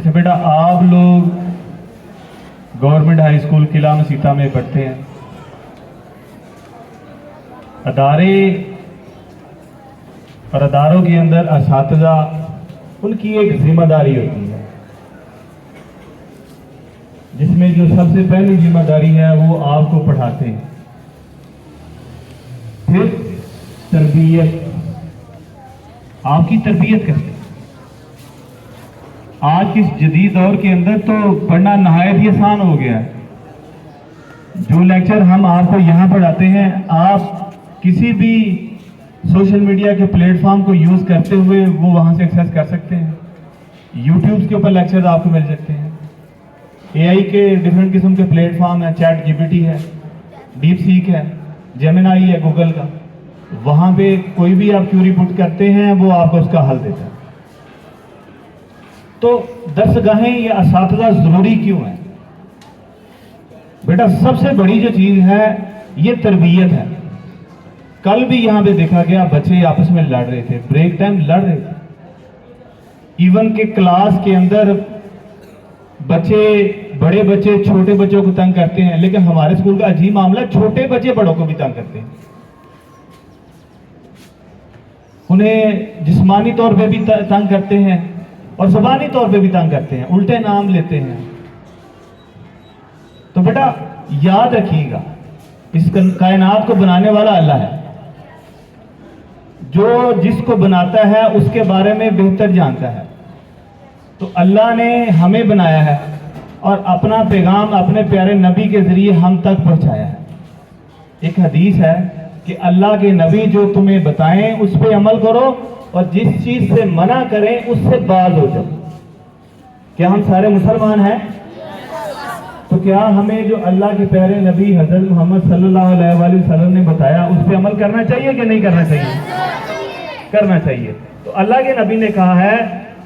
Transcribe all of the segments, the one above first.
अच्छा बेटा, आप लोग गवर्नमेंट हाई स्कूल किला मसीता में पढ़ते हैं। अदारे और अदारों के अंदर असातिज़ा, उनकी एक जिम्मेदारी होती है, जिसमें जो सबसे पहली जिम्मेदारी है वो आपको पढ़ाते हैं, फिर तरबियत, आपकी तरबियत करते हैं। आज के जदीद दौर के अंदर तो पढ़ना नहायत ही आसान हो गया है। जो लेक्चर हम आपको यहाँ पढ़ाते हैं, आप किसी भी सोशल मीडिया के प्लेटफॉर्म को यूज़ करते हुए वो वहाँ से एक्सेस कर सकते हैं। यूट्यूब के ऊपर लेक्चर आपको मिल सकते हैं। एआई के डिफरेंट किस्म के प्लेटफॉर्म हैं, चैट जीपीटी है, डीप सीक है, जेमिनाई है गूगल का। वहाँ पे कोई भी आप क्यूरी पुट करते हैं, वो आपको उसका हल देता है। तो दरसगाहें या असातिज़ा ज़रूरी क्यों है? बेटा, सबसे बड़ी जो चीज़ है ये तरबियत है। कल भी यहाँ पे देखा गया, बच्चे आपस में लड़ रहे थे, ब्रेक टाइम लड़ रहे थे। इवन के क्लास के अंदर बच्चे, बड़े बच्चे छोटे बच्चों को तंग करते हैं, लेकिन हमारे स्कूल का अजीब मामला, छोटे बच्चे बड़ों को भी तंग करते हैं। उन्हें जिस्मानी तौर पे भी तंग करते हैं और ज़बानी तौर पे भी तंग करते हैं, उल्टे नाम लेते हैं। तो बेटा याद रखिएगा, इस कायनात को बनाने वाला अल्लाह है, जो जिसको बनाता है उसके बारे में बेहतर जानता है। तो अल्लाह ने हमें बनाया है और अपना पैगाम अपने प्यारे नबी के जरिए हम तक पहुंचाया है। एक हदीस है कि अल्लाह के नबी जो तुम्हें बताएं उस पर अमल करो और जिस चीज से मना करें उससे बाज हो जाओ। क्या हम सारे मुसलमान हैं? तो क्या हमें जो अल्लाह के प्यारे नबी हजरत मोहम्मद सल्लल्लाहु अलैहि वसल्लम ने बताया उस पर अमल करना चाहिए कि नहीं करना चाहिए? करना चाहिए। तो अल्लाह के नबी ने कहा है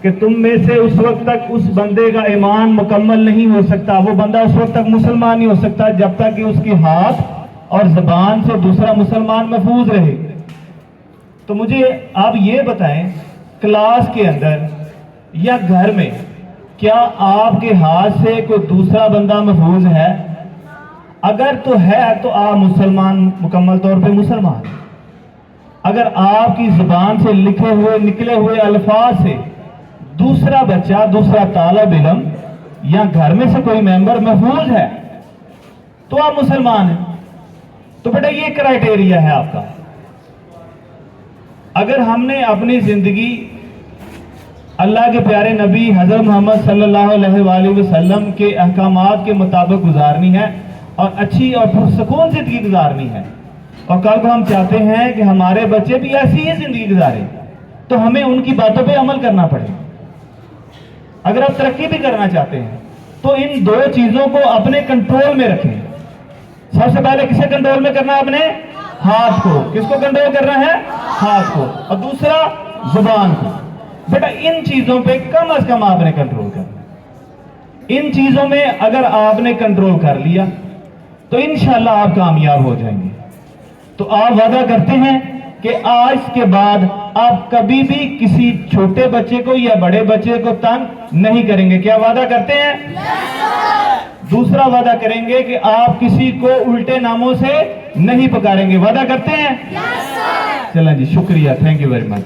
कि तुम में से उस वक्त तक उस बंदे का ईमान मुकम्मल नहीं हो सकता, वो बंदा उस वक्त तक मुसलमान नहीं हो सकता जब तक कि उसकी हाथ और ज़बान से दूसरा मुसलमान महफूज रहे। तो मुझे आप ये बताएं, क्लास के अंदर या घर में क्या आपके हाथ से कोई दूसरा बंदा महफूज है? अगर तो है तो आप मुसलमान, मुकम्मल तौर पे मुसलमान। अगर आपकी ज़बान से लिखे हुए निकले हुए अल्फाज से दूसरा बच्चा, दूसरा तालिब इल्म या घर में से कोई मेंबर महफूज है तो आप मुसलमान हैं। तो बेटा ये क्राइटेरिया है आपका। अगर हमने अपनी जिंदगी अल्लाह के प्यारे नबी हज़रत मोहम्मद सल्लल्लाहु अलैहि वसल्लम के अहकामात के मुताबिक गुजारनी है और अच्छी और पुरसुकून जिंदगी गुजारनी है, और कल को हम चाहते हैं कि हमारे बच्चे भी ऐसी ही जिंदगी गुजारें, तो हमें उनकी बातों पे अमल करना पड़ेगा। अगर आप तरक्की भी करना चाहते हैं तो इन दो चीजों को अपने कंट्रोल में रखें। सबसे पहले किसे कंट्रोल में करना है? अपने हाथ को। किसको कंट्रोल करना है? हाथ को। और दूसरा जुबान को। बेटा इन चीजों पे कम से कम आपने कंट्रोल करना है। इन चीजों में अगर आपने कंट्रोल कर लिया तो इंशाल्लाह आप कामयाब हो जाएंगे। तो आप वादा करते हैं कि आज के बाद आप कभी भी किसी छोटे बच्चे को या बड़े बच्चे को तंग नहीं करेंगे। क्या वादा करते हैं? दूसरा वादा करेंगे कि आप किसी को उल्टे नामों से नहीं पुकारेंगे। वादा करते हैं? चलें जी, शुक्रिया, थैंक यू वेरी मच।